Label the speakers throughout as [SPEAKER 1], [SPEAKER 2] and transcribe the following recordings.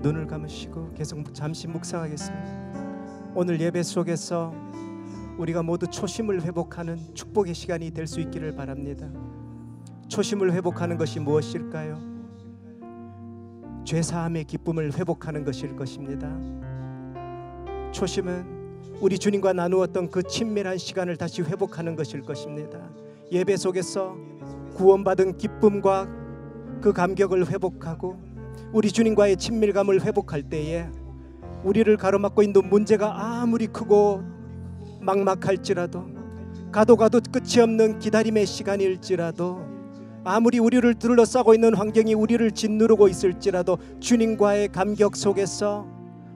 [SPEAKER 1] 눈을 감으시고 계속 잠시 묵상하겠습니다. 오늘 예배 속에서 우리가 모두 초심을 회복하는 축복의 시간이 될 수 있기를 바랍니다. 초심을 회복하는 것이 무엇일까요? 죄사함의 기쁨을 회복하는 것일 것입니다. 초심은 우리 주님과 나누었던 그 친밀한 시간을 다시 회복하는 것일 것입니다. 예배 속에서 구원받은 기쁨과 그 감격을 회복하고 우리 주님과의 친밀감을 회복할 때에 우리를 가로막고 있는 문제가 아무리 크고 막막할지라도 가도 끝이 없는 기다림의 시간일지라도 아무리 우리를 둘러싸고 있는 환경이 우리를 짓누르고 있을지라도 주님과의 감격 속에서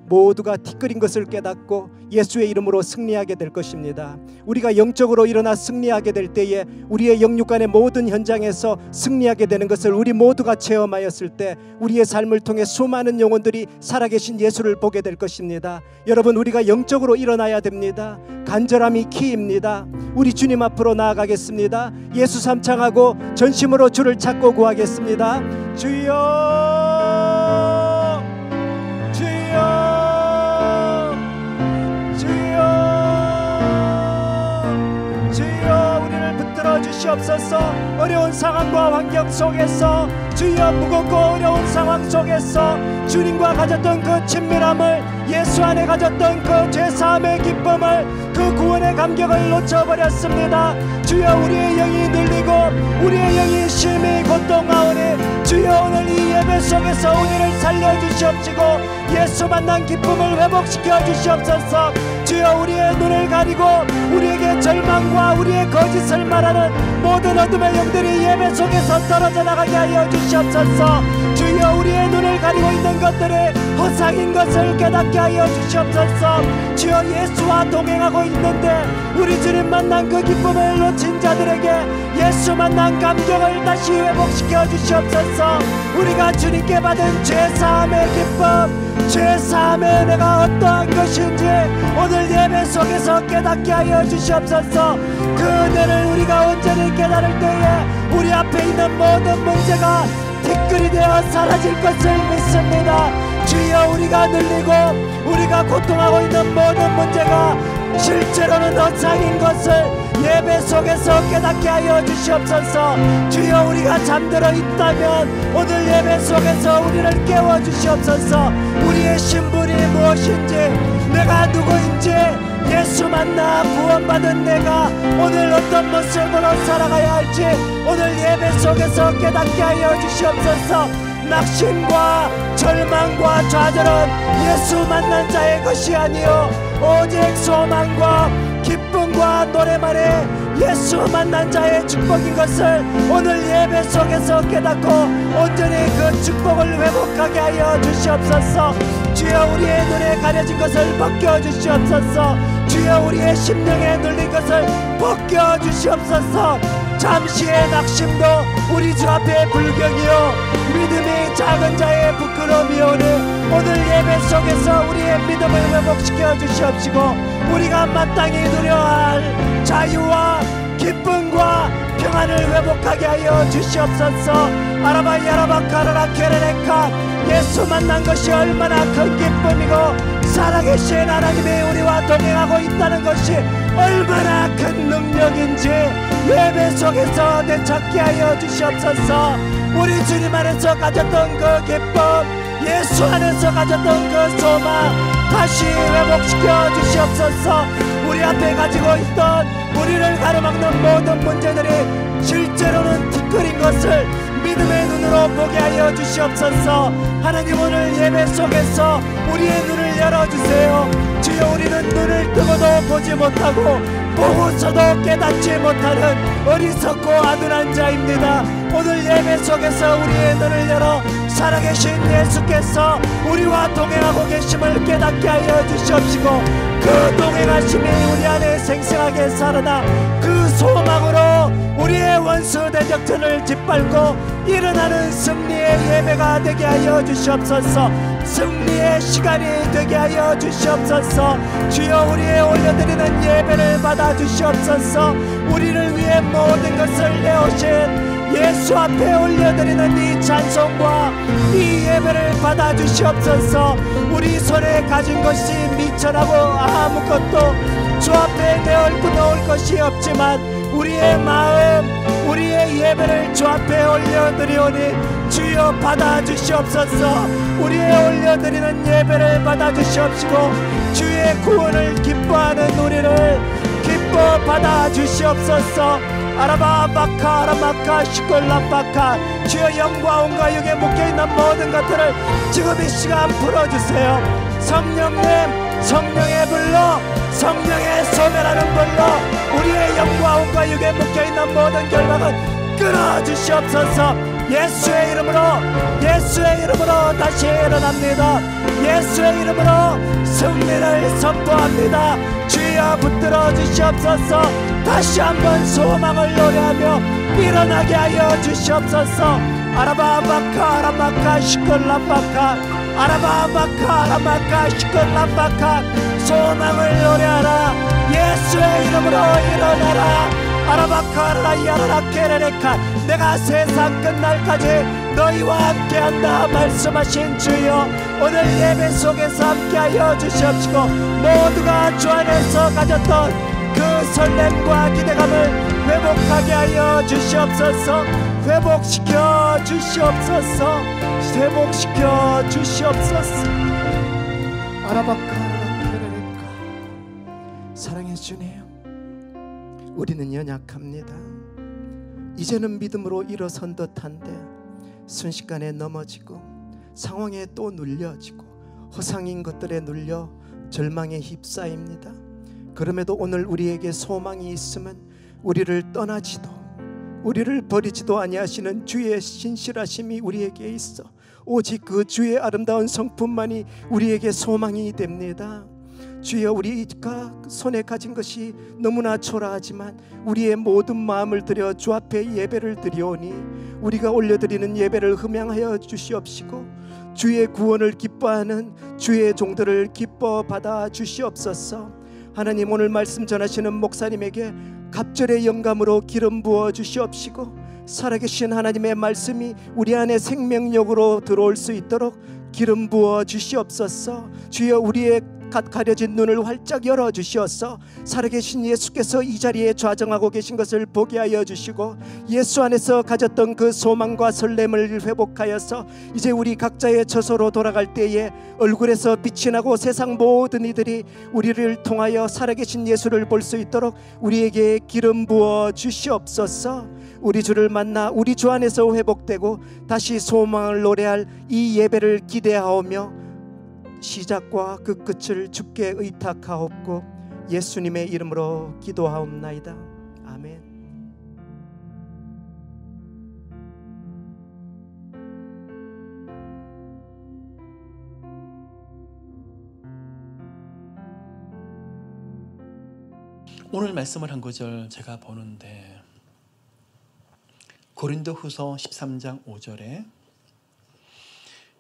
[SPEAKER 1] 모두가 티끌인 것을 깨닫고 예수의 이름으로 승리하게 될 것입니다. 우리가 영적으로 일어나 승리하게 될 때에 우리의 영육간의 모든 현장에서 승리하게 되는 것을 우리 모두가 체험하였을 때 우리의 삶을 통해 수많은 영혼들이 살아계신 예수를 보게 될 것입니다. 여러분, 우리가 영적으로 일어나야 됩니다. 간절함이 키입니다. 우리 주님 앞으로 나아가겠습니다. 예수 삼창하고 전심으로 주를 찾고 구하겠습니다. 주여, 주여, 주시옵소서. 어려운 상황과 환경 속에서 주여, 무겁고 어려운 상황 속에서 주님과 가졌던 그 친밀함을, 예수 안에 가졌던 그 죄사함의 기쁨을, 그 구원의 감격을 놓쳐버렸습니다. 주여, 우리의 영이 눌리고 우리의 영이 심히 고통하오니 주여, 오늘 이 예배 속에서 우리를 살려주시옵시고 예수 만난 기쁨을 회복시켜 주시옵소서. 주여, 우리의 눈을 가리고 우리에게 절망과 우리의 거짓을 말하는 모든 어둠의 영들이 예배 속에서 떨어져 나가게 하여 주시옵소서. 주여, 우리의 눈을 가리고 있는 것들이 허상인 것을 깨닫게 하여 주시옵소서. 주여, 예수와 동행하고 있는데 우리 주님 만난 그 기쁨을 놓친 자들에게 예수 만난 감격을 다시 회복시켜 주시옵소서. 우리가 주님께 받은 죄사함의 기쁨, 죄사함의 은혜가 어떠한 것인지 오늘 예배 속에서 깨닫게 하여 주시옵소서. 그 은혜를 우리가 온전히 깨달을 때에 우리 앞에 있는 모든 문제가 티끌이 되어 사라질 것을 믿습니다. 주여, 우리가 눌리고 우리가 고통하고 있는 모든 문제가 실제로는 허상인 것을 예배 속에서 깨닫게 하여 주시옵소서. 주여, 우리가 잠들어 있다면 오늘 예배 속에서 우리를 깨워 주시옵소서. 우리의 신분이 무엇인지, 내가 누구인지, 예수 만나 구원받은 내가 오늘 어떤 모습으로 살아가야 할지 오늘 예배 속에서 깨닫게 하여 주시옵소서. 낙심과 절망과 좌절은 예수 만난 자의 것이 아니요 오직 소망과 기쁨과 노래만이 예수 만난 자의 축복인 것을 오늘 예배 속에서 깨닫고 온전히 그 축복을 회복하게 하여 주시옵소서. 주여, 우리의 눈에 가려진 것을 벗겨주시옵소서. 주여, 우리의 심령에 눌린 것을 벗겨주시옵소서. 잠시의 낙심도 우리 주 앞에 불경이요 믿음이 작은 자의 부끄러움이오니 오늘 예배 속에서 우리의 믿음을 회복시켜 주시옵시고 우리가 마땅히 누려야 할 자유와 기쁨과 평안을 회복하게 하여 주시옵소서. 아라바 야라바 카라라 케레레카, 예수 만난 것이 얼마나 큰 기쁨이고 살아계신 하나님이 우리와 동행하고 있다는 것이 얼마나 큰 능력인지 예배 속에서 되찾게 하여 주시옵소서. 우리 주님 안에서 가졌던 그 기쁨, 예수 안에서 가졌던 그 소망 다시 회복시켜 주시옵소서. 우리 앞에 가지고 있던 우리를 가로막는 모든 문제들이 실제로는 티끌인 것을 믿음의 눈으로 보게 하여 주시옵소서. 하나님, 오늘 예배 속에서 우리의 눈을 열어주세요. 주여, 우리는 눈을 뜨고도 보지 못하고 보고서도 깨닫지 못하는 어리석고 아둔한 자입니다. 오늘 예배 속에서 우리의 눈을 열어 살아계신 예수께서 우리와 동행하고 계심을 깨닫게 하여 주시옵시고 그 동행하심이 우리 안에 생생하게 살아나 그 소망으로 우리의 원수 대적전을 짓밟고 일어나는 승리의 예배가 되게 하여 주시옵소서. 승리의 시간이 되게 하여 주시옵소서. 주여 우리의 올려드리는 예배를 받아 주시옵소서. 우리를 위해 모든 것을 내오신 예수 앞에 올려드리는 이 찬송과 이 예배를 받아 주시옵소서. 우리 손에 가진 것이 미천하고 아무것도 주 앞에 내놓을 것이 없지만 우리의 마음, 우리의 예배를 주 앞에 올려드리오니 주여 받아 주시옵소서. 우리의 올려드리는 예배를 받아 주시옵시고 주의 구원을 기뻐하는 우리를 기뻐 받아 주시옵소서. 아라바바카 아라마카 시콜라바카 주여 영광과 영에 묶여있는 모든 것들을 지금 이 시간 풀어주세요. 성령님, 성령의 불로, 성령의 소멸하는 불로 우리의 영광과 영에 묶여있는 모든 결박을 끊어주시옵소서. 예수의 이름으로, 예수의 이름으로 다시 일어납니다. 예수의 이름으로 승리를 선포합니다. 주여 붙들어 주시옵소서. 다시 한번 소망을 노래하며 일어나게 하여 주시옵소서. 아라바바카 아라마카 시콜라바카 아라바바카 아라마카 시콜라바카 소망을 노래하라. 예수의 이름으로 일어나라. 아라바카라 야라라 케레레카 내가 세상 끝날까지 너희와 함께한다 말씀하신 주여 오늘 예배 속에서 함께하여 주시옵시고 모두가 주 안에서 가졌던 그 설렘과 기대감을 회복하게 하여 주시옵소서. 회복시켜 주시옵소서. 회복시켜 주시옵소서. 아라바카라 케레레카 사랑의 주님, 우리는 연약합니다. 이제는 믿음으로 일어선 듯한데 순식간에 넘어지고 상황에 또 눌려지고 허상인 것들에 눌려 절망에 휩싸입니다. 그럼에도 오늘 우리에게 소망이 있으면 우리를 떠나지도 우리를 버리지도 아니하시는 주의 신실하심이 우리에게 있어 오직 그 주의 아름다운 성품만이 우리에게 소망이 됩니다. 주여 우리가 손에 가진 것이 너무나 초라하지만 우리의 모든 마음을 들여 주 앞에 예배를 드리오니 우리가 올려드리는 예배를 흠양하여 주시옵시고 주의 구원을 기뻐하는 주의 종들을 기뻐 받아 주시옵소서. 하나님 오늘 말씀 전하시는 목사님에게 갑절의 영감으로 기름 부어 주시옵시고 살아계신 하나님의 말씀이 우리 안에 생명력으로 들어올 수 있도록 기름 부어 주시옵소서. 주여 우리의 가려진 눈을 활짝 열어주시옵소서. 살아계신 예수께서 이 자리에 좌정하고 계신 것을 보게 하여 주시고 예수 안에서 가졌던 그 소망과 설렘을 회복하여서 이제 우리 각자의 처소로 돌아갈 때에 얼굴에서 빛이 나고 세상 모든 이들이 우리를 통하여 살아계신 예수를 볼 수 있도록 우리에게 기름 부어 주시옵소서. 우리 주를 만나 우리 주 안에서 회복되고 다시 소망을 노래할 이 예배를 기대하오며 시작과 그 끝을 주께 의탁하옵고 예수님의 이름으로 기도하옵나이다. 아멘.
[SPEAKER 2] 오늘 말씀을 한 구절 제가 보는데 고린도후서 13장 5절에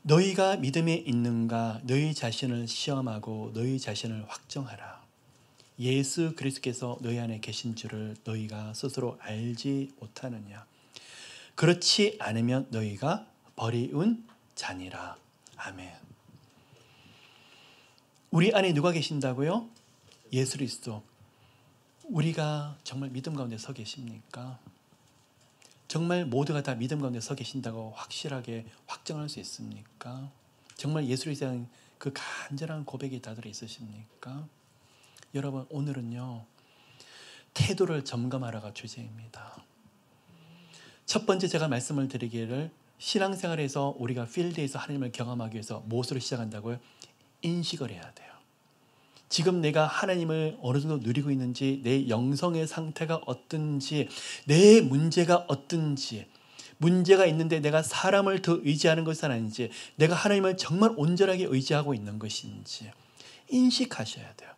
[SPEAKER 2] 너희가 믿음에 있는가 너희 자신을 시험하고 너희 자신을 확정하라. 예수 그리스도께서 너희 안에 계신 줄을 너희가 스스로 알지 못하느냐. 그렇지 않으면 너희가 버리운 자니라. 아멘. 우리 안에 누가 계신다고요? 예수 그리스도. 우리가 정말 믿음 가운데 서 계십니까? 정말 모두가 다 믿음 가운데 서 계신다고 확실하게 확정할 수 있습니까? 정말 예수에 대한 그 간절한 고백이 다들 있으십니까? 여러분 오늘은요 태도를 점검하라가 주제입니다. 첫 번째 제가 말씀을 드리기를 신앙생활에서 우리가 필드에서 하나님을 경험하기 위해서 무엇으로 시작한다고요? 인식을 해야 돼요. 지금 내가 하나님을 어느 정도 누리고 있는지, 내 영성의 상태가 어떤지, 내 문제가 어떤지, 문제가 있는데 내가 사람을 더 의지하는 것은 아닌지, 내가 하나님을 정말 온전하게 의지하고 있는 것인지 인식하셔야 돼요.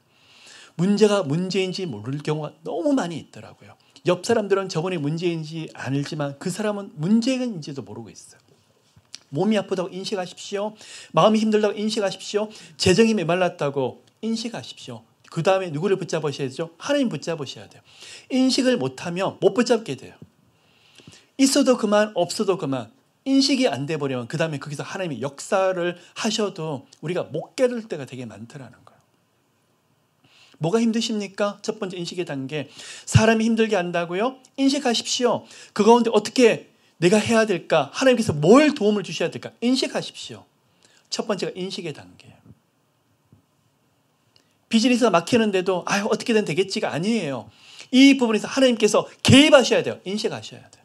[SPEAKER 2] 문제가 문제인지 모를 경우가 너무 많이 있더라고요. 옆 사람들은 저번에 문제인지 알지만 그 사람은 문제인지도 모르고 있어요. 몸이 아프다고 인식하십시오. 마음이 힘들다고 인식하십시오. 재정이 메말랐다고 인식하십시오. 그 다음에 누구를 붙잡으셔야죠? 하나님 붙잡으셔야 돼요. 인식을 못하면 못 붙잡게 돼요. 있어도 그만, 없어도 그만. 인식이 안 돼버리면 그 다음에 거기서 하나님이 역사를 하셔도 우리가 못 깨달을 때가 되게 많더라는 거예요. 뭐가 힘드십니까? 첫 번째 인식의 단계. 사람이 힘들게 한다고요? 인식하십시오. 그 가운데 어떻게 내가 해야 될까? 하나님께서 뭘 도움을 주셔야 될까? 인식하십시오. 첫 번째가 인식의 단계예요. 비즈니스가 막히는데도 어떻게든 되겠지가 아니에요. 이 부분에서 하나님께서 개입하셔야 돼요. 인식하셔야 돼요.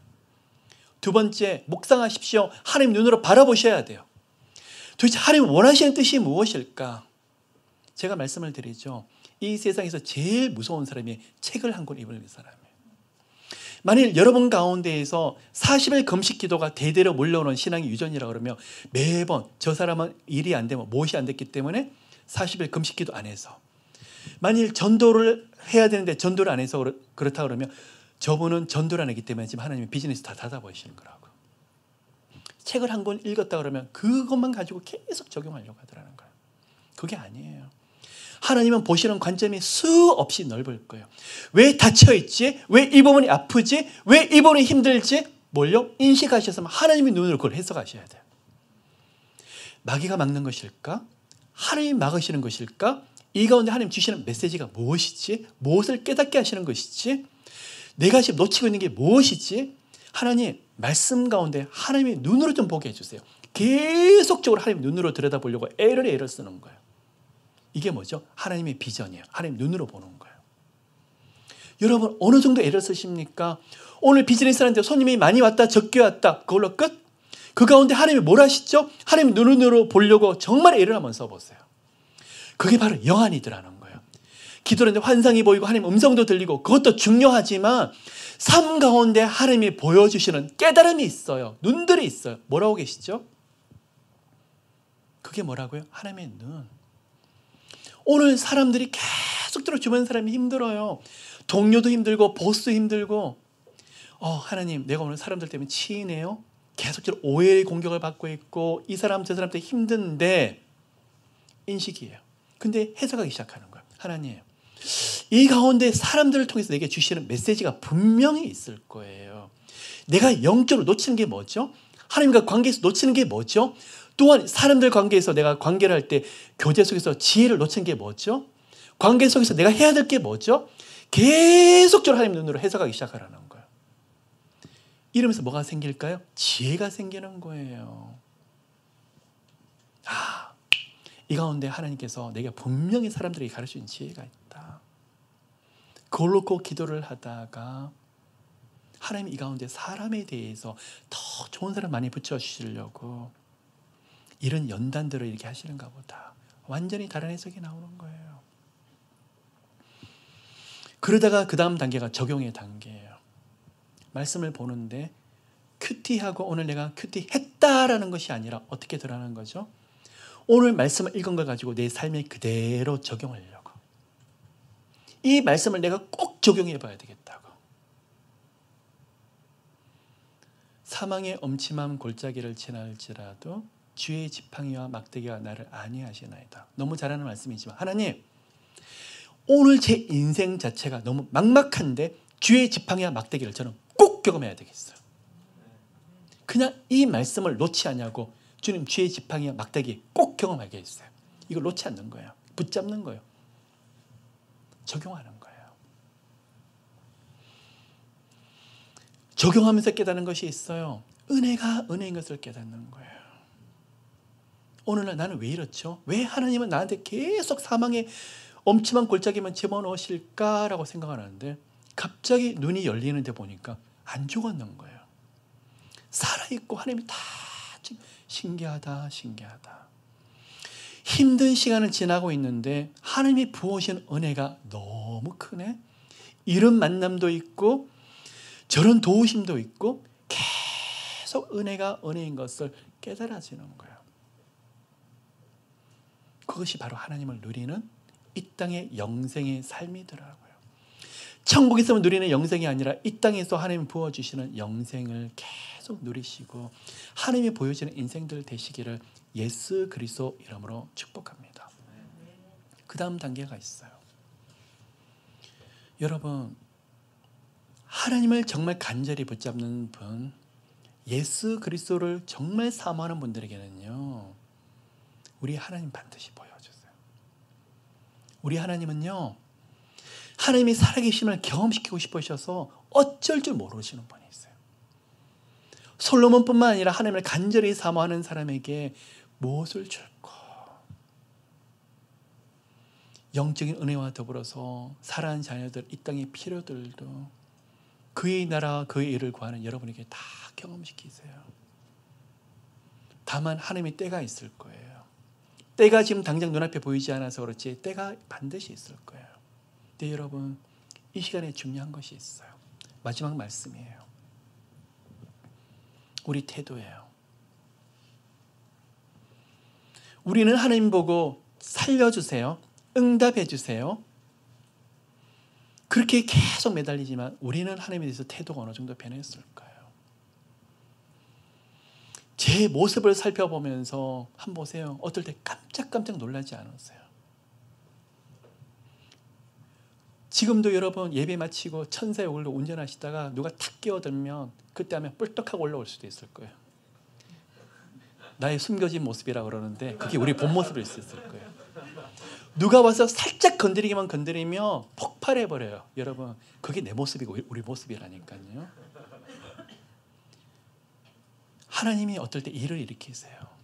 [SPEAKER 2] 두 번째, 묵상하십시오. 하나님 눈으로 바라보셔야 돼요. 도대체 하나님 원하시는 뜻이 무엇일까? 제가 말씀을 드리죠. 이 세상에서 제일 무서운 사람이 책을 한 권 읽는 사람이에요. 만일 여러분 가운데에서 40일 금식 기도가 대대로 몰려오는 신앙의 유전이라고 그러면 매번 저 사람은 일이 안 되면 무엇이 안 됐기 때문에 40일 금식 기도 안 해서, 만일 전도를 해야 되는데 전도를 안 해서 그렇다 그러면 저분은 전도를 안 했기 때문에 지금 하나님이 비즈니스 다 닫아버리시는 거라고. 책을 한 권 읽었다 그러면 그것만 가지고 계속 적용하려고 하더라는 거예요. 그게 아니에요. 하나님은 보시는 관점이 수없이 넓을 거예요. 왜 닫혀있지? 왜 이 부분이 아프지? 왜 이 부분이 힘들지? 뭘요? 인식하셨으면 하나님의 눈으로 그걸 해석하셔야 돼요. 마귀가 막는 것일까? 하나님이 막으시는 것일까? 이 가운데 하나님 주시는 메시지가 무엇이지? 무엇을 깨닫게 하시는 것이지? 내가 지금 놓치고 있는 게 무엇이지? 하나님 말씀 가운데 하나님의 눈으로 좀 보게 해주세요. 계속적으로 하나님 눈으로 들여다보려고 애를 쓰는 거예요. 이게 뭐죠? 하나님의 비전이에요. 하나님 눈으로 보는 거예요. 여러분 어느 정도 애를 쓰십니까? 오늘 비즈니스 하는데 손님이 많이 왔다 적게 왔다 그걸로 끝? 그 가운데 하나님이 뭘 하시죠? 하나님 눈으로 보려고 정말 애를 한번 써보세요. 그게 바로 영안이더라는 거예요. 기도를 했는데 환상이 보이고 하나님 음성도 들리고 그것도 중요하지만 삶 가운데 하나님이 보여주시는 깨달음이 있어요. 눈들이 있어요. 뭐라고 계시죠? 그게 뭐라고요? 하나님의 눈. 오늘 사람들이 계속적으로 주변 사람이 힘들어요. 동료도 힘들고 보스도 힘들고 하나님 내가 오늘 사람들 때문에 치이네요. 계속적으로 오해의 공격을 받고 있고 이 사람 저 사람 때문에 힘든데 인식이에요. 근데 해석하기 시작하는 거예요. 하나님 이 가운데 사람들을 통해서 내게 주시는 메시지가 분명히 있을 거예요. 내가 영적으로 놓치는 게 뭐죠? 하나님과 관계에서 놓치는 게 뭐죠? 또한 사람들 관계에서 내가 관계를 할 때 교제 속에서 지혜를 놓치는 게 뭐죠? 관계 속에서 내가 해야 될 게 뭐죠? 계속적으로 하나님 눈으로 해석하기 시작하라는 거예요. 이러면서 뭐가 생길까요? 지혜가 생기는 거예요. 이 가운데 하나님께서 내가 분명히 사람들에게 가르칠 수 있는 지혜가 있다. 그걸 놓고 기도를 하다가 하나님이 이 가운데 사람에 대해서 더 좋은 사람 많이 붙여주시려고 이런 연단들을 이렇게 하시는가 보다. 완전히 다른 해석이 나오는 거예요. 그러다가 그 다음 단계가 적용의 단계예요. 말씀을 보는데 큐티하고 오늘 내가 큐티했다라는 것이 아니라 어떻게 드러나는 거죠? 오늘 말씀을 읽은 걸 가지고 내 삶에 그대로 적용하려고. 이 말씀을 내가 꼭 적용해 봐야 되겠다고. 사망의 엄침한 골짜기를 지날지라도 주의 지팡이와 막대기가 나를 안위하시나이다. 너무 잘하는 말씀이지만 하나님 오늘 제 인생 자체가 너무 막막한데 주의 지팡이와 막대기를 저는 꼭 경험해야 되겠어요. 그냥 이 말씀을 놓지 않냐고 주님 주의 지팡이와 막대기 꼭 경험하게 해주세요. 이걸 놓지 않는 거예요. 붙잡는 거예요. 적용하는 거예요. 적용하면서 깨닫는 것이 있어요. 은혜가 은혜인 것을 깨닫는 거예요. 오늘날 나는 왜 이렇죠? 왜 하나님은 나한테 계속 사망의 엄침한 골짜기만 집어넣으실까라고 생각하는데 갑자기 눈이 열리는데 보니까 안 죽었는 거예요. 살아있고 하나님이 다 신기하다. 힘든 시간을 지나고 있는데 하나님이 부어오신 은혜가 너무 크네. 이런 만남도 있고 저런 도우심도 있고 계속 은혜가 은혜인 것을 깨달아지는 거예요. 그것이 바로 하나님을 누리는 이 땅의 영생의 삶이더라고요. 천국에서만 누리는 영생이 아니라 이 땅에서 하나님이 부어주시는 영생을 계속 누리시고 하나님이 보여주는 인생들 되시기를 예수 그리스도 이름으로 축복합니다. 그 다음 단계가 있어요. 여러분, 하나님을 정말 간절히 붙잡는 분, 예수 그리스도를 정말 사모하는 분들에게는요, 우리 하나님 반드시 보여주세요. 우리 하나님은요, 하나님이 살아계심을 경험시키고 싶으셔서 어쩔 줄 모르시는 분이 있어요. 솔로몬뿐만 아니라 하나님을 간절히 사모하는 사람에게 무엇을 줄까? 영적인 은혜와 더불어서 사랑하는 자녀들, 이 땅의 필요들도 그의 나라와 그의 일을 구하는 여러분에게 다 경험시키세요. 다만 하나님의 때가 있을 거예요. 때가 지금 당장 눈앞에 보이지 않아서 그렇지 때가 반드시 있을 거예요. 근데 여러분, 이 시간에 중요한 것이 있어요. 마지막 말씀이에요. 우리 태도예요. 우리는 하나님 보고 살려주세요, 응답해 주세요, 그렇게 계속 매달리지만 우리는 하나님에 대해서 태도가 어느 정도 변했을까요? 제 모습을 살펴보면서 한번 보세요. 어떨 때 깜짝깜짝 놀라지 않으세요? 지금도 여러분 예배 마치고 천사의 오글로 운전하시다가 누가 탁 끼어들면 그때 하면 뿔떡하고 올라올 수도 있을 거예요. 나의 숨겨진 모습이라고 그러는데 그게 우리 본 모습일 수 있을 거예요. 누가 와서 살짝 건드리기만 건드리면 폭발해버려요. 여러분, 그게 내 모습이고 우리 모습이라니까요. 하나님이 어떨 때 일을 일으키세요.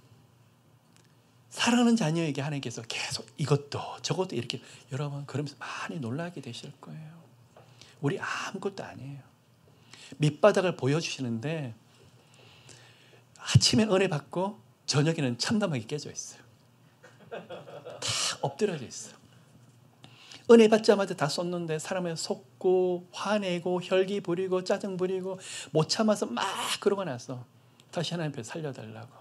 [SPEAKER 2] 사랑하는 자녀에게 하나님께서 계속 이것도 저것도 이렇게, 여러분 그러면서 많이 놀라게 되실 거예요. 우리 아무것도 아니에요. 밑바닥을 보여주시는데 아침에 은혜 받고 저녁에는 참담하게 깨져 있어요. 다 엎드려져 있어요. 은혜 받자마자 다 쏟는데 사람을 속고 화내고 혈기 부리고 짜증 부리고 못 참아서 막 그러고 나서 다시 하나님 앞에 살려달라고.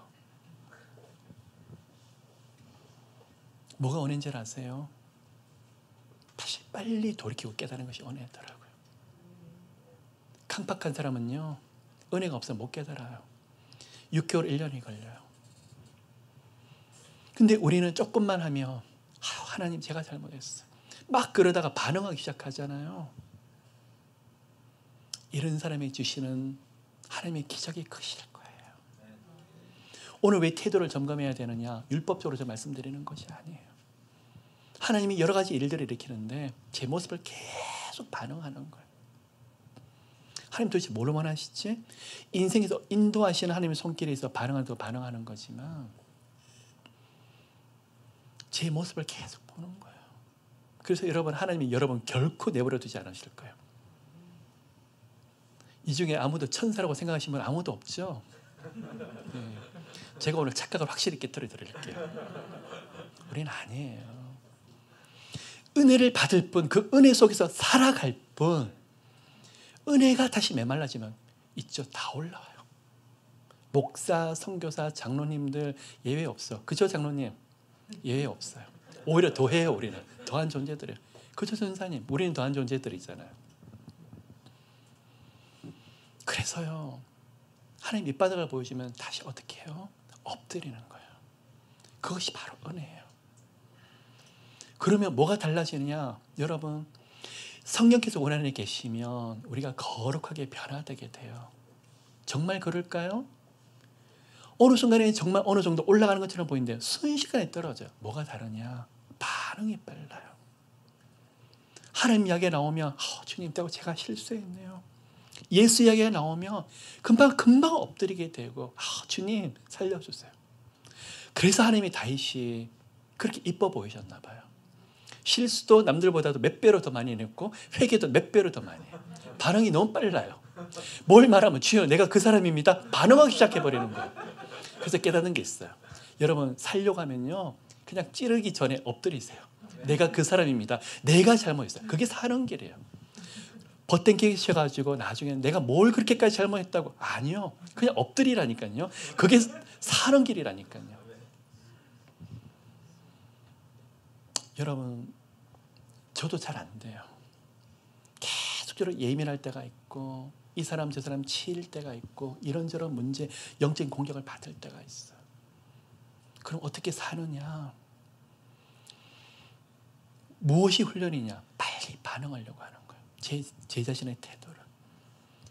[SPEAKER 2] 뭐가 은혜인 줄 아세요? 다시 빨리 돌이키고 깨달은 것이 은혜더라고요. 강팍한 사람은요, 은혜가 없으면 못 깨달아요. 6개월, 1년이 걸려요. 근데 우리는 조금만 하면 하나님 제가 잘못했어요, 막 그러다가 반응하기 시작하잖아요. 이런 사람이 주시는 하나님의 기적이 크실 거예요. 오늘 왜 태도를 점검해야 되느냐? 율법적으로 저 말씀드리는 것이 아니에요. 하나님이 여러 가지 일들을 일으키는데 제 모습을 계속 반응하는 거예요. 하나님 도대체 뭘 원하시지? 인생에서 인도하시는 하나님의 손길에 있어 반응하는 거지만 제 모습을 계속 보는 거예요. 그래서 여러분, 하나님이 여러분 결코 내버려 두지 않으실 거예요. 이 중에 아무도 천사라고 생각하시는 분 아무도 없죠? 네. 제가 오늘 착각을 확실히 깨뜨려 드릴게요. 우리는 아니에요. 은혜를 받을 뿐, 그 은혜 속에서 살아갈 뿐, 은혜가 다시 메말라지면 있죠, 다 올라와요. 목사, 선교사, 장로님들 예외 없어. 그죠, 장로님? 예외 없어요. 오히려 더해요. 우리는 더한 존재들이에요. 그죠, 전사님? 우리는 더한 존재들이잖아요. 그래서요, 하나님 밑바닥을 보여주면 다시 어떻게 해요? 엎드리는 거예요. 그것이 바로 은혜예요. 그러면 뭐가 달라지느냐? 여러분, 성령께서 우리 안에 계시면 우리가 거룩하게 변화되게 돼요. 정말 그럴까요? 어느 순간에 정말 어느 정도 올라가는 것처럼 보이는데 순식간에 떨어져요. 뭐가 다르냐? 반응이 빨라요. 하나님 이야기가 나오면 주님 때문에 제가 실수했네요. 예수 이야기가 나오면 금방 엎드리게 되고 주님 살려주세요. 그래서 하나님이 다윗이 그렇게 이뻐 보이셨나 봐요. 실수도 남들보다도 몇 배로 더 많이 했고 회개도 몇 배로 더 많이 해요. 반응이 너무 빨라요. 뭘 말하면 주여 내가 그 사람입니다. 반응하기 시작해버리는 거예요. 그래서 깨닫는 게 있어요. 여러분, 살려고 하면요, 그냥 찌르기 전에 엎드리세요. 내가 그 사람입니다. 내가 잘못했어요. 그게 사는 길이에요. 벗땡기셔가지고 나중에 내가 뭘 그렇게까지 잘못했다고. 아니요. 그냥 엎드리라니까요. 그게 사는 길이라니까요. 여러분, 저도 잘 안 돼요. 아주 예민할 때가 있고 이 사람 저 사람 치일 때가 있고 이런저런 문제, 영적인 공격을 받을 때가 있어요. 그럼 어떻게 사느냐? 무엇이 훈련이냐? 빨리 반응하려고 하는 거예요. 제 자신의 태도를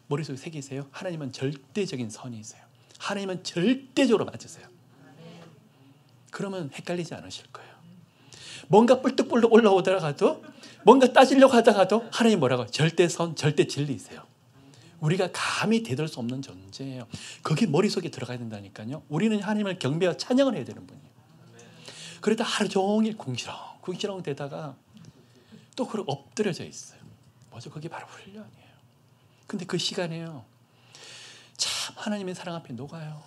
[SPEAKER 2] 머릿속에 새기세요. 하나님은 절대적인 선이세요. 하나님은 절대적으로 맞으세요. 그러면 헷갈리지 않으실 거예요. 뭔가 뿔뚝뿔뚝 올라오다가도 뭔가 따지려고 하다가도 하나님 뭐라고? 절대선, 절대 진리이세요. 우리가 감히 대들 수 없는 존재예요. 그게 머릿속에 들어가야 된다니까요. 우리는 하나님을 경배와 찬양을 해야 되는 분이에요. 그러다 하루 종일 궁시렁 되다가 또 그걸 엎드려져 있어요. 뭐죠? 그게 바로 훈련이에요. 근데 그 시간에요, 참 하나님의 사랑 앞에 녹아요.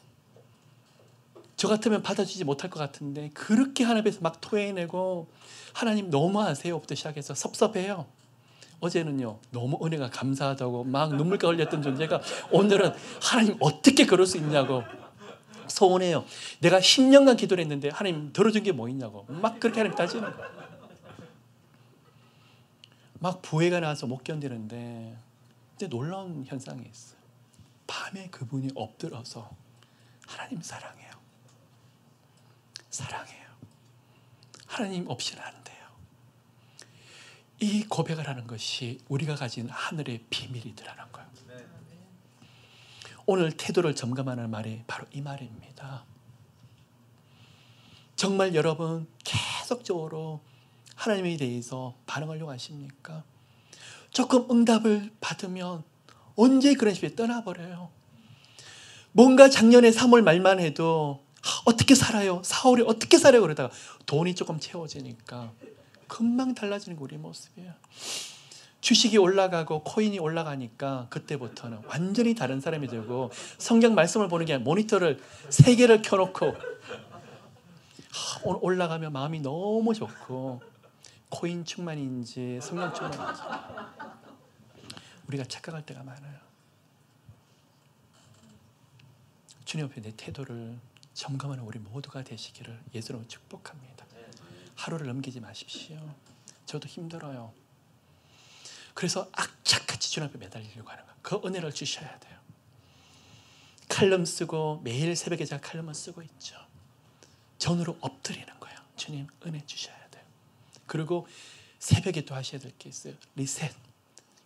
[SPEAKER 2] 저 같으면 받아주지 못할 것 같은데 그렇게 하나님 앞에서 막 토해내고 하나님 너무하세요부터 시작해서 섭섭해요. 어제는요 너무 은혜가 감사하다고 막 눈물가 흘렸던 존재가 오늘은 하나님 어떻게 그럴 수 있냐고 서운해요. 내가 10년간 기도를 했는데 하나님 들어준 게 뭐 있냐고 막 그렇게 하나님 따지는 거예요. 막 부해가 나와서 못 견디는데 이제 놀라운 현상이 있어요. 밤에 그분이 엎드려서 하나님 사랑해요. 사랑해요. 하나님 없이는 안 돼요. 이 고백을 하는 것이 우리가 가진 하늘의 비밀이더라는 거예요. 오늘 태도를 점검하는 말이 바로 이 말입니다. 정말 여러분 계속적으로 하나님에 대해서 반응하려고 하십니까? 조금 응답을 받으면 언제 그런 식으로 떠나버려요. 뭔가 작년에 3월 말만 해도 어떻게 살아요? 4월에 어떻게 살아요? 그러다가 돈이 조금 채워지니까 금방 달라지는 게 우리 모습이에요. 주식이 올라가고 코인이 올라가니까 그때부터는 완전히 다른 사람이 되고 성경 말씀을 보는 게 아니라 모니터를 3개를 켜놓고 오늘 올라가면 마음이 너무 좋고 코인 충만인지 성령 충만인지 우리가 착각할 때가 많아요. 주님 앞에 내 태도를 점검하는 우리 모두가 되시기를 예수로 축복합니다. 하루를 넘기지 마십시오. 저도 힘들어요. 그래서 악착같이 주님 앞에 매달리려고 하는 거예요. 그 은혜를 주셔야 돼요. 칼럼 쓰고 매일 새벽에 제가 칼럼을 쓰고 있죠. 전으로 엎드리는 거예요. 주님 은혜 주셔야 돼요. 그리고 새벽에 또 하셔야 될 게 있어요. 리셋.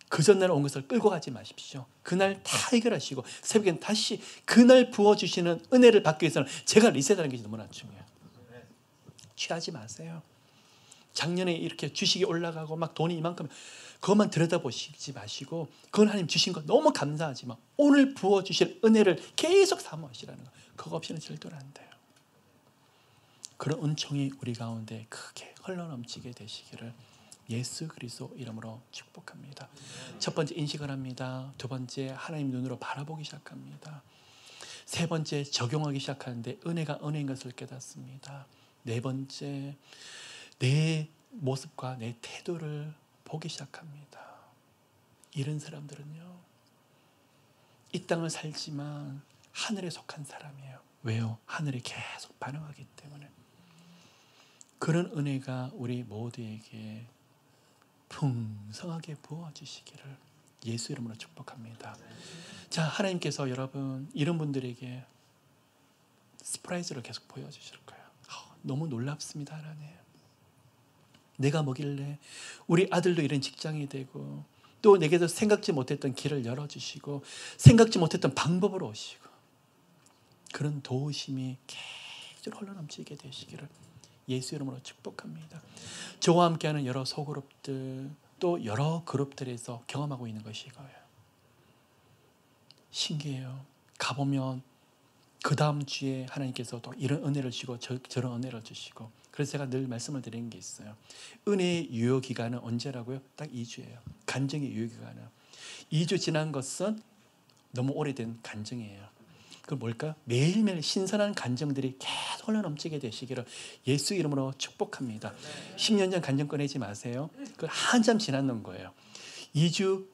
[SPEAKER 2] 그 전날 온 것을 끌고 가지 마십시오. 그날 다 해결하시고 새벽엔 다시 그날 부어주시는 은혜를 받기 위해서는 제가 리셋하는 게 너무나 중요해요. 취하지 마세요. 작년에 이렇게 주식이 올라가고 막 돈이 이만큼 그것만 들여다보시지 마시고 그건 하나님 주신 거 너무 감사하지만 오늘 부어주실 은혜를 계속 사모하시라는 거. 그거 없이는 절대로 안 돼요. 그런 은총이 우리 가운데 크게 흘러넘치게 되시기를 예수 그리스도 이름으로 축복합니다. 첫 번째 인식을 합니다. 두 번째 하나님 눈으로 바라보기 시작합니다. 세 번째 적용하기 시작하는데 은혜가 은혜인 것을 깨닫습니다. 네 번째 내 모습과 내 태도를 보기 시작합니다. 이런 사람들은요 이 땅을 살지만 하늘에 속한 사람이에요. 왜요? 하늘이 계속 반응하기 때문에. 그런 은혜가 우리 모두에게 풍성하게 부어주시기를 예수 이름으로 축복합니다. 자, 하나님께서 여러분 이런 분들에게 서프라이즈를 계속 보여주실 거예요. 너무 놀랍습니다. 하나님. 내가 뭐길래 우리 아들도 이런 직장이 되고 또 내게도 생각지 못했던 길을 열어주시고 생각지 못했던 방법으로 오시고 그런 도우심이 계속 흘러넘치게 되시기를 예수 이름으로 축복합니다. 저와 함께하는 여러 소그룹들 또 여러 그룹들에서 경험하고 있는 것이 이거예요. 신기해요. 가보면 그 다음 주에 하나님께서 또 이런 은혜를 주시고 저런 은혜를 주시고 그래서 제가 늘 말씀을 드리는 게 있어요. 은혜의 유효기간은 언제라고요? 딱 2주예요. 간증의 유효기간은 2주 지난 것은 너무 오래된 간증이에요. 그 뭘까? 매일매일 신선한 간증들이 계속 흘러넘치게 되시기를 예수 이름으로 축복합니다. 10년 전 간증 꺼내지 마세요. 그걸 한참 지났는 거예요. 2주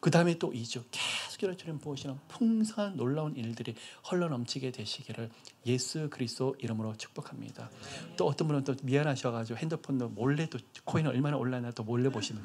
[SPEAKER 2] 그 다음에 또 2주 계속 주님 보시는 풍성한 놀라운 일들이 흘러넘치게 되시기를 예수 그리스도 이름으로 축복합니다. 또 어떤 분은 또 미안하셔가지고 핸드폰도 몰래 또 코인이 얼마나 올랐나 또 몰래 보시는.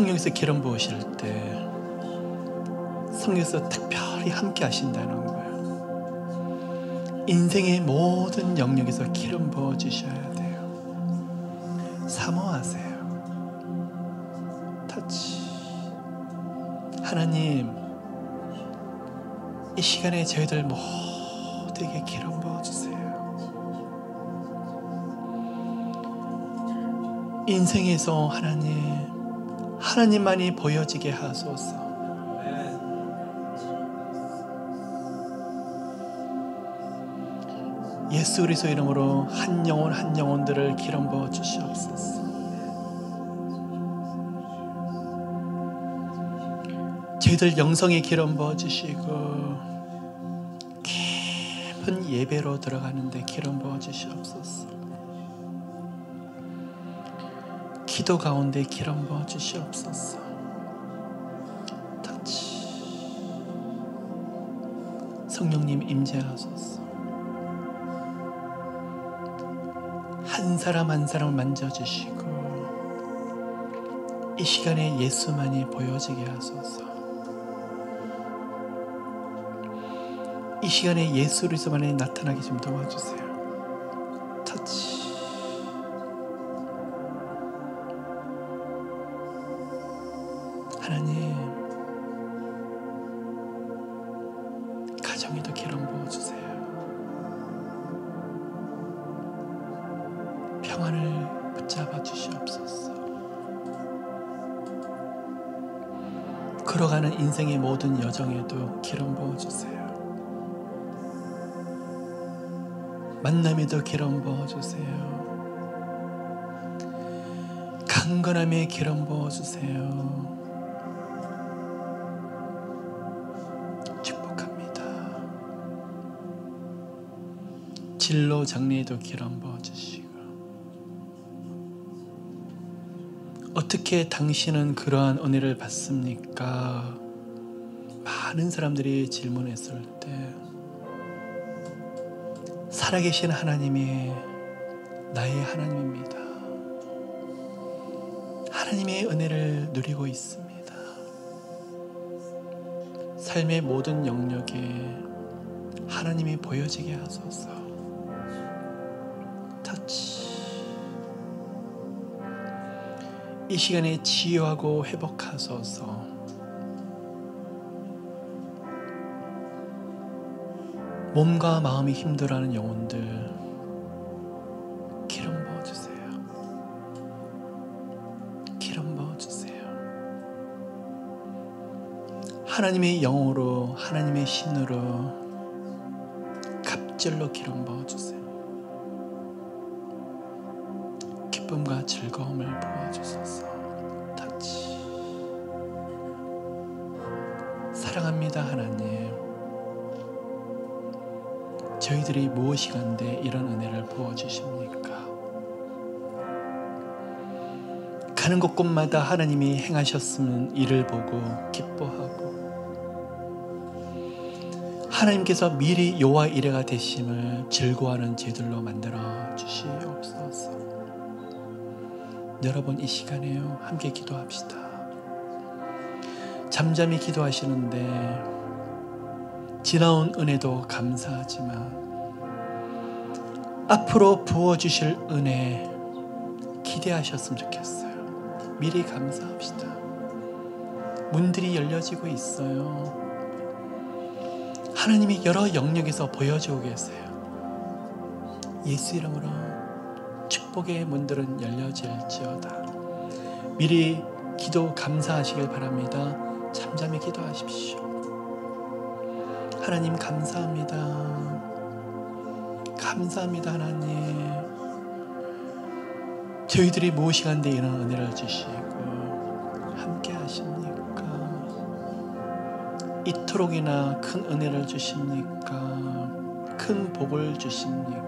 [SPEAKER 2] 성령에서 기름 부으실 때 성령에서 특별히 함께 하신다는 거예요. 인생의 모든 영역에서 기름 부어 주셔야 돼요. 사모하세요. 터치. 하나님, 이 시간에 저희들 모두에게 기름 부어 주세요. 인생에서 하나님만이 보여지게 하소서. 예수 그리스도 이름으로 한 영혼 한 영혼들을 기름 부어 주시옵소서. 저희들 영성에 기름 부어 주시고 깊은 예배로 들어가는데 기름 부어 주시옵소서. 기도 가운데 기름 부어 주시옵소서. 터치. 성령님 임재하소서. 한 사람 한 사람을 만져주시고 이 시간에 예수만이 보여지게 하소서. 이 시간에 예수 그리스도만이 나타나게 좀 도와주세요. 터치. 하나님, 가정에도 기름 부어주세요. 평안을 붙잡아 주시옵소서. 걸어가는 인생의 모든 여정에도 기름 부어주세요. 만남에도 기름 부어주세요. 강건함에 기름 부어주세요. 축복합니다. 진로 장례에도 기름 부어주시고 어떻게 당신은 그러한 은혜를 받습니까? 많은 사람들이 질문했을 때 살아계신 하나님이 나의 하나님입니다. 하나님의 은혜를 누리고 있습니다. 삶의 모든 영역에 하나님이 보여지게 하소서. 터치. 이 시간에 치유하고 회복하소서. 몸과 마음이 힘들어하는 영혼들 기름 부어주세요. 기름 부어주세요. 하나님의 영으로 하나님의 신으로 갑절로 기름 부어주세요. 기쁨과 즐거움을 부어주소서. 터치. 사랑합니다 하나님. 저희들이 무엇이 간데 이런 은혜를 부어주십니까? 가는 곳곳마다 하나님이 행하셨으면 이를 보고 기뻐하고 하나님께서 미리 요와 이레가 되심을 즐거워하는 제들로 만들어 주시옵소서. 여러분 이 시간에요 함께 기도합시다. 잠잠히 기도하시는데 지나온 은혜도 감사하지만 앞으로 부어주실 은혜 기대하셨으면 좋겠어요. 미리 감사합시다. 문들이 열려지고 있어요. 하나님이 여러 영역에서 보여주고 계세요. 예수 이름으로 축복의 문들은 열려질지어다. 미리 기도 감사하시길 바랍니다. 잠잠히 기도하십시오. 하나님 감사합니다. 감사합니다 하나님. 저희들이 무엇이 간데 이런 은혜를 주시고 함께 하십니까? 이토록이나 큰 은혜를 주십니까? 큰 복을 주십니까?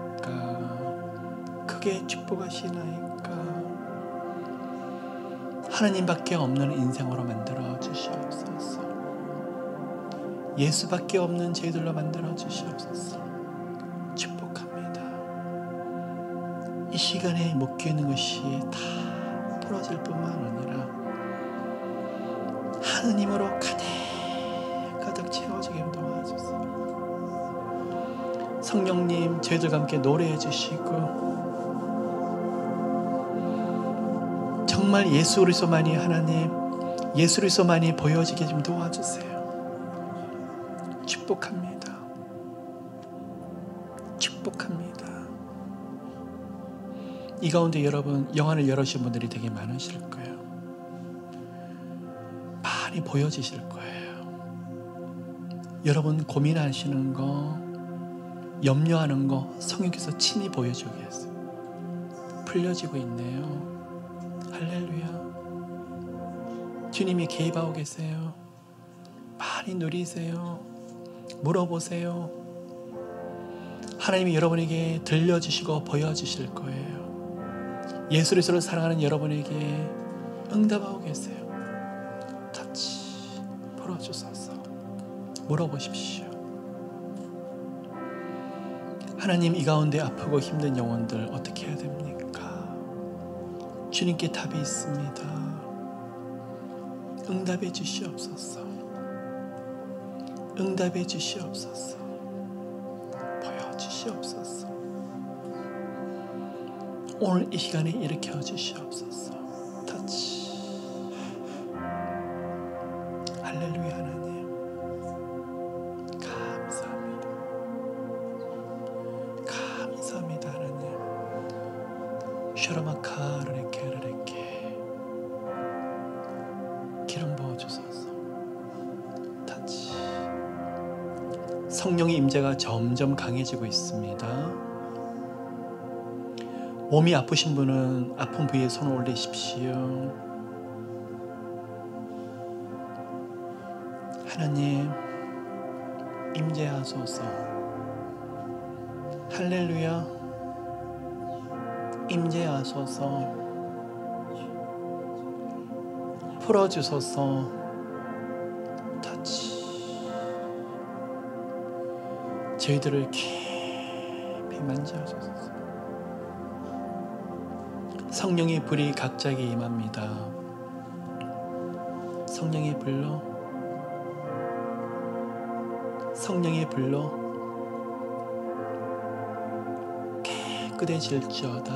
[SPEAKER 2] 크게 축복하시나이까? 하나님밖에 없는 인생으로 만들어 주시옵소서. 예수밖에 없는 저희들로 만들어 주시옵소서. 축복합니다. 이 시간에 묶여 있는 것이 다 풀어질 뿐만 아니라 하느님으로 가득 채워지게 도와주세요. 성령님, 저희들과 함께 노래해 주시고 정말 예수 그리스도만이 하나님, 예수 그리스도만이 보여지게 좀 도와주세요. 축복합니다. 축복합니다. 이 가운데 여러분 영안을 열으신 분들이 되게 많으실 거예요. 많이 보여지실 거예요. 여러분 고민하시는 거, 염려하는 거 성령께서 친히 보여주겠어요. 풀려지고 있네요. 할렐루야. 주님이 개입하고 계세요. 많이 누리세요. 물어보세요. 하나님이 여러분에게 들려주시고 보여주실 거예요. 예수 그리스도를 사랑하는 여러분에게 응답하고 계세요. 터치, 풀어주소서. 물어보십시오. 하나님, 이 가운데 아프고 힘든 영혼들 어떻게 해야 됩니까? 주님께 답이 있습니다. 응답해 주시옵소서. 응답해 주시옵소서. 보여주시옵소서. 오늘 이 시간에 일으켜 주시옵소서. 터치. 할렐루야. 하나님 감사합니다. 감사합니다. 하나님 샤라마카르레케르레케 기름 부어주소서. 터치. 성령의 임재가 점점 강해지고 있습니다. 몸이 아프신 분은 아픈 부위에 손을 올리십시오. 하나님 임재하소서. 할렐루야. 임재하소서. 풀어주소서. 터치. 저희들을 깊이 만져주소서. 성령의 불이 각자에게 임합니다. 성령의 불로, 성령의 불로 깨끗해질지어다.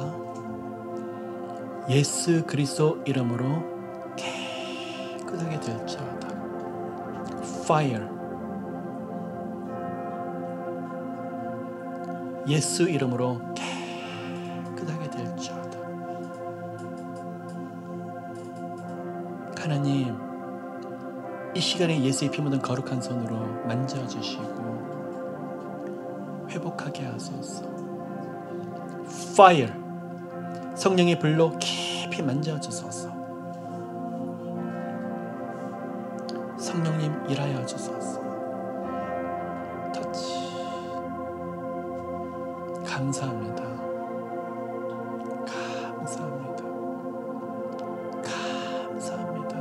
[SPEAKER 2] 예수 그리스도 이름으로 깨끗하게 될지어다. Fire. 예수 이름으로 깨끗하게 될지어다. 하나님, 이 시간에 예수의 피 묻은 거룩한 손으로 만져주시고 회복하게 하소서. Fire. 성령의 불로 깊이 만져주소서. 성령님 일하여 주소서. 터치. 감사합니다. 감사합니다. 감사합니다.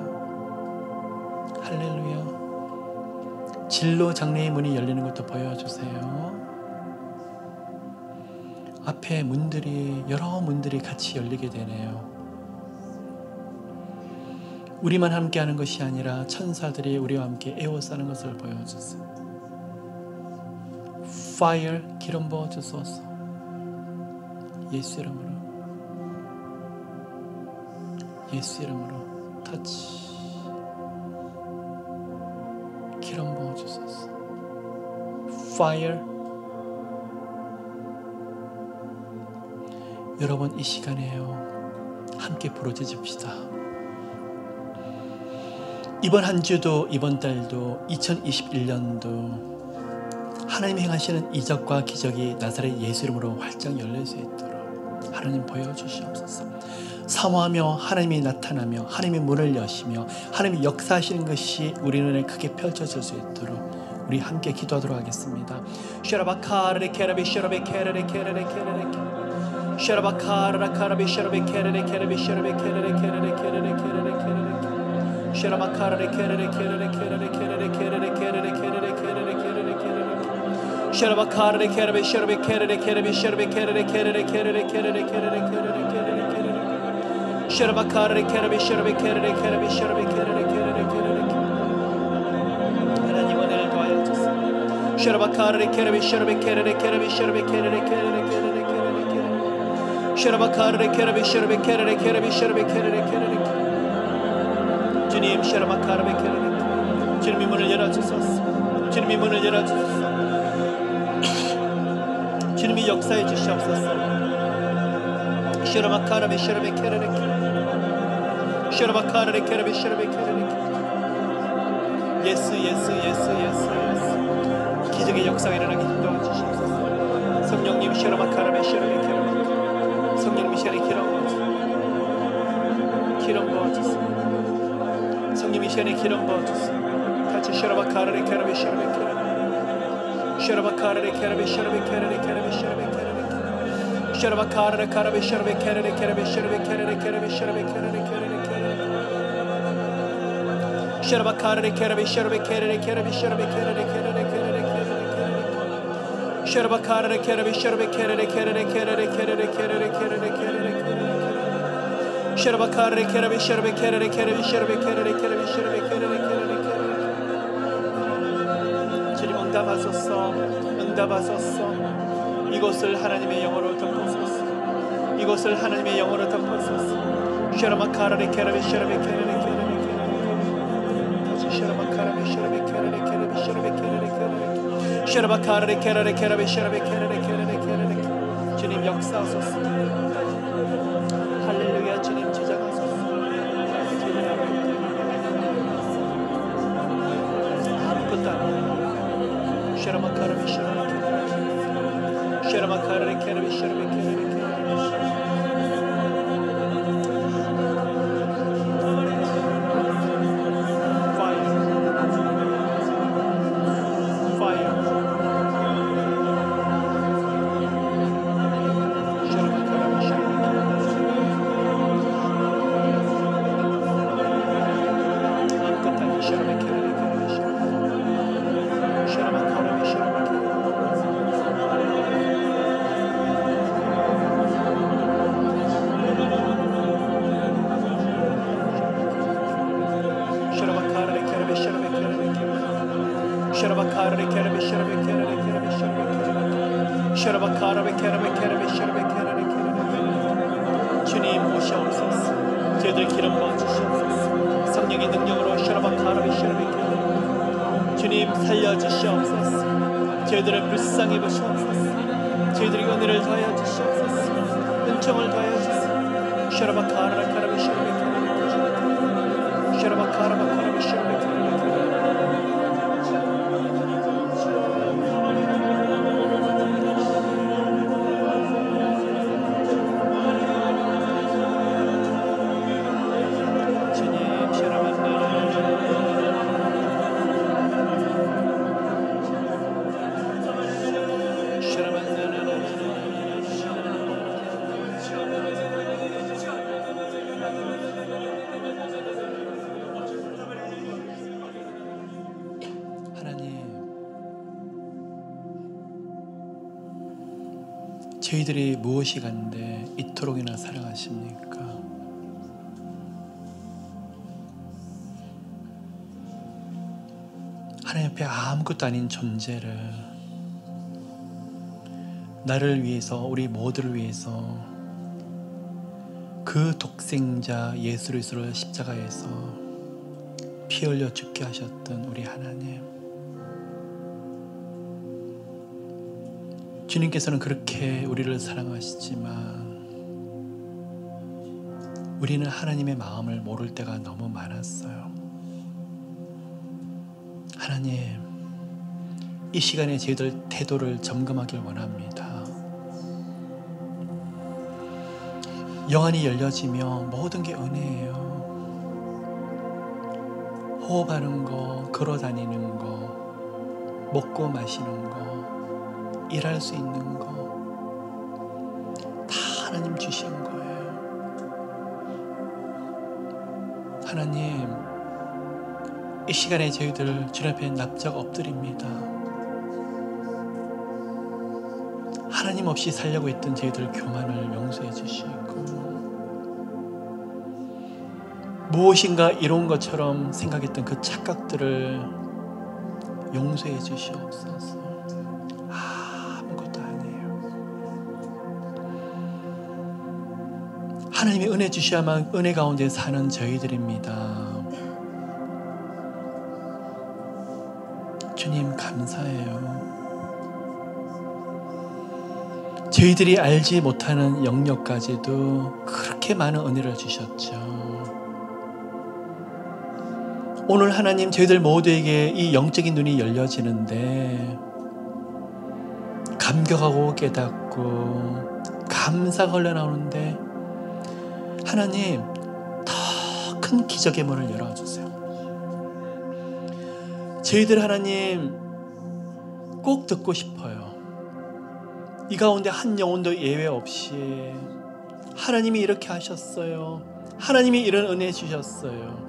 [SPEAKER 2] 할렐루야. 진로 장래의 문이 열리는 것도 보여주세요. 앞에 문들이, 여러 문들이 같이 열리게 되네요. 우리만 함께하는 것이 아니라 천사들이 우리와 함께 에워싸는 것을 보여주세요. Fire, 기름 부어주소서. 예수 이름으로, 예수 이름으로 터치. 기름 부어주소서. Fire. 여러분, 이 시간에요, 함께 부르짖읍시다. 이번 한 주도, 이번 달도, 2021년도 하나님이 행하시는 이적과 기적이 나사렛 예수 이름으로 활짝 열릴 수 있도록 하나님 보여주시옵소서. 사모하며 하나님이 나타나며 하나님의 문을 여시며 하나님이 역사하시는 것이 우리 눈에 크게 펼쳐질 수 있도록 우리 함께 기도하도록 하겠습니다. 샤라바카르레 케라비 샤라베 케레레 케레레 케레레 샤라바카르라 카라비 샤라베 케레레 케레비 샤라베 케레레 케레레 케레레 케레레 케레레 샤라바카르레 케레레 케레레 케레레 케레레 케레레 케레레 케레레 케레레 케레레 케레레 샤라바카르레 케라비 샤라베 케레레 케레비 샤라베 케레레 케레레 케레레 케레레 케레레 케레레 케레레 케레레 샤라바카르레 케라비 샤라베 케레레 케레비 샤라베 케레레 케레레 케레레 샤라바카르레 케레베 샤라베 케레레 케레베 샤라베 케레레 케레레 케레레 케레레 샤라바카르레 케레베 샤라베 케레레 케레베 샤라베 케레레 케레레 주님 샤라바카르베 케레레 주님이 문을 열어주소서. 주님이 문을 열어주소서. 주님이 역사해 주시옵소서. 샤라바카르베 샤라베 케레레 샤라바카르레 케레베 샤라베 케레레 예수 예수 예수 예수 예수 기적의 역사가 일어나게 인도해 주시옵소서. 성령님 샤라바카르베 샤라베 케레레 성령님 샤라베 기름 부어주세요. 성령님 샤라베 기름 부어주세요. 같이 샤라바카르레 케레베 샤라베 케레레 샤라바카르레 케레베 샤라베 케레레 케레베 샤라베 케레레 샤라바카르레 카라베 샤라베 케레레 케레베 샤라베 케레레 케레베 샤라베 케레레 케레레 샤라바카르레 케레베 샤라베 케레레 케레베 샤라베 케레레 케레레 케레레 케레레 샤라바카르레 케레베 샤라베 케레레 케레레 케레레 케레레 케레레 케레레 케레레 샤라바카르레 케레베 샤라베 케레레 케레베 샤라베 케레레 케레베 샤라베 케레레 케레레 주님 응답하소서. 응답하소서. 이곳을 하나님의 영으로 덮으소서. 이곳을 하나님의 영으로 덮으소서. 샤라바카르레 케레베 샤라베 케레레 케레레 샤라바카르레 샤라베 케레레 케레베 샤라베 케레레 케레레 샤라바카르레 케레레 케레베 샤라베 케레레 케레레 케레레 주님 역사하소서. 할렐루야. 주님 주장하소서. 아무것도 아니에요. 샤라바카르레 샤라베 케레레 샤라바카르레 케레베 샤라베 케레레 케레레 주님 오시옵소서. 저희들 기름 부어주시옵소서. 성령의 능력으로 주님 살려주시옵소서. 저희들을 불쌍히 보시옵소서. 저희들이 은혜를 더하여 주시옵소서. 은총을 더하여 주시옵소서. 샤라바카라바카라비 샤라바카라비 샤라바카라바카라비 샤라바카라비 저희들이 무엇이 간데 이토록이나 사랑하십니까? 하나님 앞에 아무것도 아닌 존재를 나를 위해서, 우리 모두를 위해서 그 독생자 예수 그리스도를 십자가에서 피 흘려 죽게 하셨던 우리 하나님, 주님께서는 그렇게 우리를 사랑하시지만 우리는 하나님의 마음을 모를 때가 너무 많았어요. 하나님, 이 시간에 저희들 태도를 점검하길 원합니다. 영안이 열려지며 모든 게 은혜예요. 호흡하는 거, 걸어다니는 거, 먹고 마시는 거, 일할 수 있는 거 다 하나님 주신 거예요. 하나님, 이 시간에 저희들 주님 앞에 납작 엎드립니다. 하나님 없이 살려고 했던 저희들 교만을 용서해 주시고, 무엇인가 이룬 것처럼 생각했던 그 착각들을 용서해 주시옵소서. 하나님의 은혜 주셔야만 은혜 가운데 사는 저희들입니다. 주님 감사해요. 저희들이 알지 못하는 영역까지도 그렇게 많은 은혜를 주셨죠. 오늘 하나님 저희들 모두에게 이 영적인 눈이 열려지는데 감격하고 깨닫고 감사가 흘러나오는데 하나님 더 큰 기적의 문을 열어주세요. 저희들 하나님 꼭 듣고 싶어요. 이 가운데 한 영혼도 예외 없이 하나님이 이렇게 하셨어요. 하나님이 이런 은혜 주셨어요.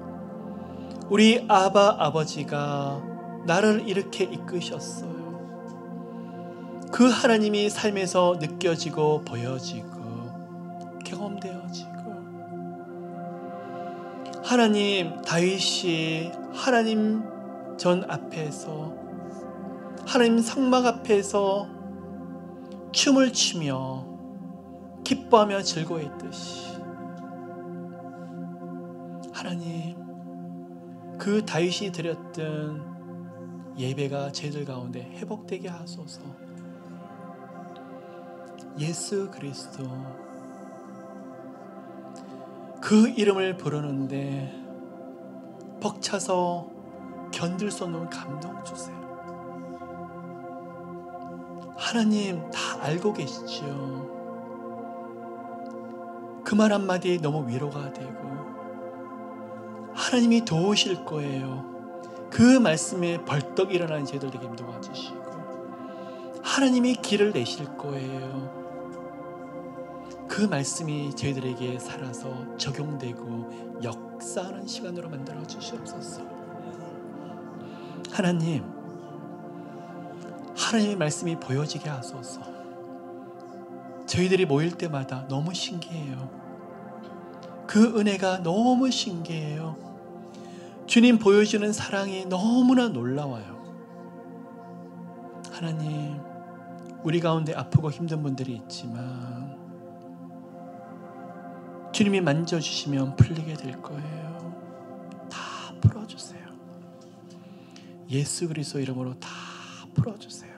[SPEAKER 2] 우리 아버지가 나를 이렇게 이끄셨어요. 그 하나님이 삶에서 느껴지고 보여지고 경험되어지고 하나님 다윗이 하나님 전 앞에서 하나님 성막 앞에서 춤을 추며 기뻐하며 즐거워했듯이 하나님 그 다윗이 드렸던 예배가 저희들 가운데 회복되게 하소서. 예수 그리스도 그 이름을 부르는데 벅차서 견딜 수 없는 감동 주세요. 하나님 다 알고 계시죠. 그 말 한마디에 너무 위로가 되고 하나님이 도우실 거예요. 그 말씀에 벌떡 일어나는 저희들 되게 도와주시고 하나님이 길을 내실 거예요. 그 말씀이 저희들에게 살아서 적용되고 역사하는 시간으로 만들어 주시옵소서. 하나님의 말씀이 보여지게 하소서. 저희들이 모일 때마다 너무 신기해요. 그 은혜가 너무 신기해요. 주님 보여주는 사랑이 너무나 놀라워요. 하나님, 우리 가운데 아프고 힘든 분들이 있지만 주님이 만져주시면 풀리게 될 거예요. 다 풀어주세요. 예수 그리스도 이름으로 다 풀어주세요.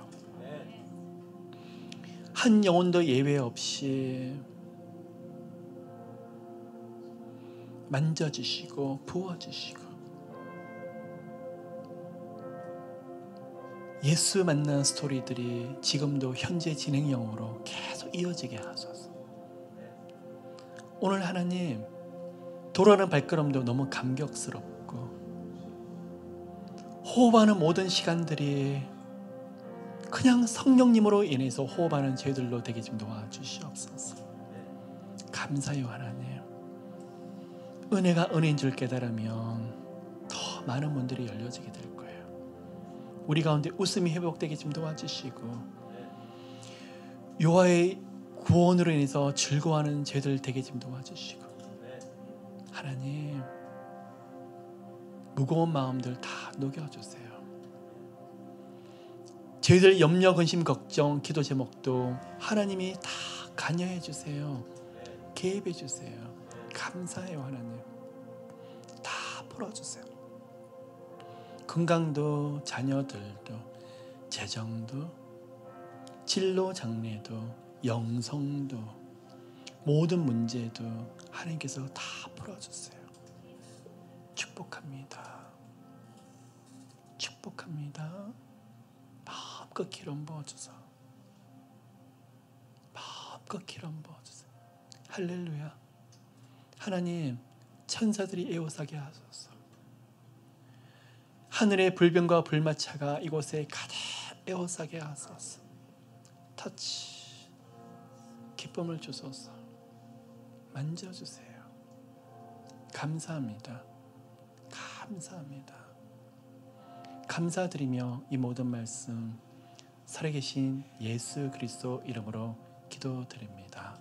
[SPEAKER 2] 한 영혼도 예외 없이 만져주시고 부어주시고 예수 만난 스토리들이 지금도 현재 진행형으로 계속 이어지게 하소서. 오늘 하나님 돌아오는 발걸음도 너무 감격스럽고 호흡하는 모든 시간들이 그냥 성령님으로 인해서 호흡하는 저희들로 되게 좀 도와주시옵소서. 감사해요 하나님. 은혜가 은혜인 줄 깨달으면 더 많은 문들이 열려지게 될 거예요. 우리 가운데 웃음이 회복되게 좀 도와주시고 여호와의 구원으로 인해서 즐거워하는 저희들 되게 좀 도와주시고 하나님 무거운 마음들 다 녹여주세요. 저희들 염려, 근심, 걱정, 기도 제목도 하나님이 다 관여해 주세요. 개입해 주세요. 감사해요 하나님. 다 풀어주세요. 건강도, 자녀들도, 재정도, 진로, 장래도, 영성도, 모든 문제도 하나님께서 다 풀어주세요. 축복합니다. 축복합니다. 마음껏 기름 부어주세요. 마음껏 기름 부어주세요. 할렐루야. 하나님 천사들이 에워싸게 하소서. 하늘의 불변과 불마차가 이곳에 가득 에워싸게 하소서. 터치 기쁨을 주소서. 만져주세요. 감사합니다. 감사합니다. 감사드리며 이 모든 말씀 살아계신 예수 그리스도 이름으로 기도드립니다.